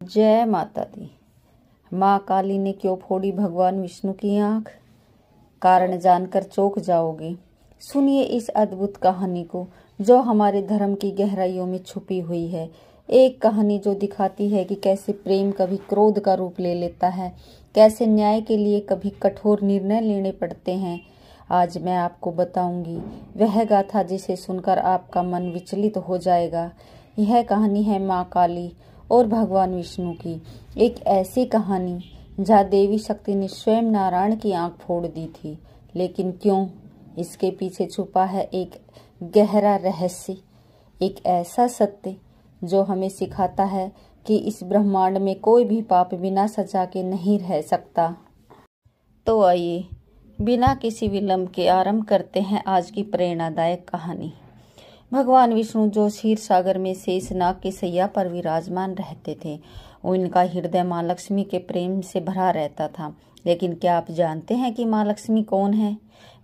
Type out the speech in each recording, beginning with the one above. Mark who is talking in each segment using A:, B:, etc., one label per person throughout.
A: जय माता दी। माँ काली ने क्यों फोड़ी भगवान विष्णु की आंख? कारण जानकर चौंक जाओगे। सुनिए इस अद्भुत कहानी को जो हमारे धर्म की गहराइयों में छुपी हुई है। एक कहानी जो दिखाती है कि कैसे प्रेम कभी क्रोध का रूप ले लेता है, कैसे न्याय के लिए कभी कठोर निर्णय लेने पड़ते हैं। आज मैं आपको बताऊंगी वह गाथा जिसे सुनकर आपका मन विचलित हो जाएगा। यह कहानी है माँ काली और भगवान विष्णु की, एक ऐसी कहानी जहाँ देवी शक्ति ने स्वयं नारायण की आंख फोड़ दी थी। लेकिन क्यों? इसके पीछे छुपा है एक गहरा रहस्य, एक ऐसा सत्य जो हमें सिखाता है कि इस ब्रह्मांड में कोई भी पाप बिना सजा के नहीं रह सकता। तो आइए बिना किसी विलंब के आरंभ करते हैं आज की प्रेरणादायक कहानी। भगवान विष्णु जो क्षीर सागर में शेषनाग की सैया पर विराजमान रहते थे, उनका हृदय माँ लक्ष्मी के प्रेम से भरा रहता था। लेकिन क्या आप जानते हैं कि माँ लक्ष्मी कौन है?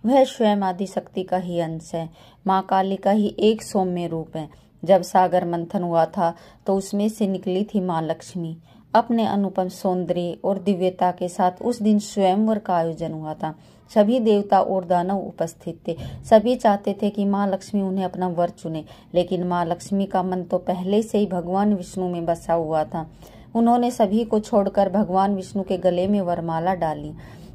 A: वह स्वयं आदि शक्ति का ही अंश है, माँ काली का ही एक सौम्य रूप है। जब सागर मंथन हुआ था तो उसमें से निकली थी माँ लक्ष्मी। अपने अनुपम सौंदर्य और दिव्यता के साथ उस दिन स्वयंवर का आयोजन हुआ था। सभी देवता और दानव उपस्थित थे। सभी चाहते थे कि माँ लक्ष्मी उन्हें अपना वर चुने, लेकिन माँ लक्ष्मी का मन तो पहले से ही भगवान विष्णु में बसा हुआ था। उन्होंने सभी को छोड़कर भगवान विष्णु के गले में वरमाला डाली।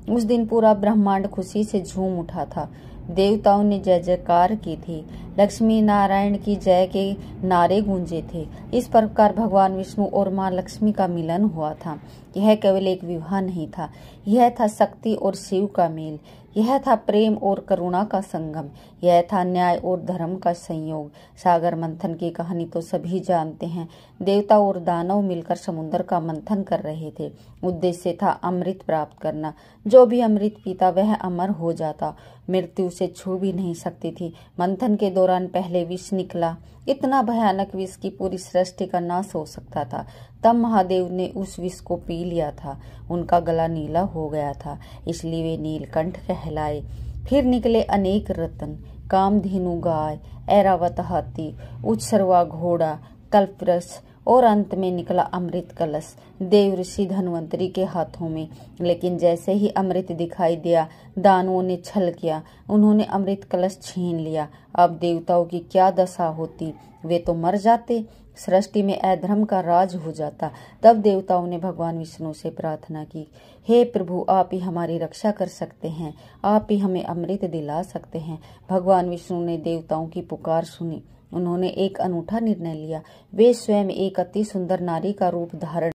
A: उस दिन पूरा ब्रह्मांड खुशी से झूम उठा था। देवताओं ने जय जयकार की थी, लक्ष्मी नारायण की जय के नारे गूंजे थे। इस प्रकार भगवान विष्णु और माँ लक्ष्मी का मिलन हुआ था। यह केवल एक विवाह नहीं था, यह था शक्ति और शिव का मेल। यह था प्रेम और करुणा का संगम। यह था न्याय और धर्म का संयोग। सागर मंथन की कहानी तो सभी जानते हैं। देवता और दानव मिलकर समुद्र का मंथन कर रहे थे। उद्देश्य था अमृत प्राप्त करना। जो भी अमृत पीता वह अमर हो जाता, मृत्यु से छू भी नहीं सकती थी। मंथन के दौरान पहले विष निकला, इतना भयानक विष कि पूरी सृष्टि का नाश हो सकता था। तब महादेव ने उस विष को पी लिया था। उनका गला नीला हो गया था, इसलिए वे नीलकंठ कहलाए। फिर निकले अनेक रत्न, कामधेनु गाय, ऐरावत हाथी, उत्सर्वा घोड़ा, कल्पवृक्ष और अंत में निकला अमृत कलश देव ऋषि धन्वंतरी के हाथों में। लेकिन जैसे ही अमृत दिखाई दिया, दानवों ने छल किया, उन्होंने अमृत कलश छीन लिया। अब देवताओं की क्या दशा होती? वे तो मर जाते, सृष्टि में अधर्म का राज हो जाता। तब देवताओं ने भगवान विष्णु से प्रार्थना की, हे प्रभु, आप ही हमारी रक्षा कर सकते हैं, आप ही हमें अमृत दिला सकते हैं। भगवान विष्णु ने देवताओं की पुकार सुनी। उन्होंने एक अनूठा निर्णय लिया। वे स्वयं एक अति सुंदर नारी का रूप धारण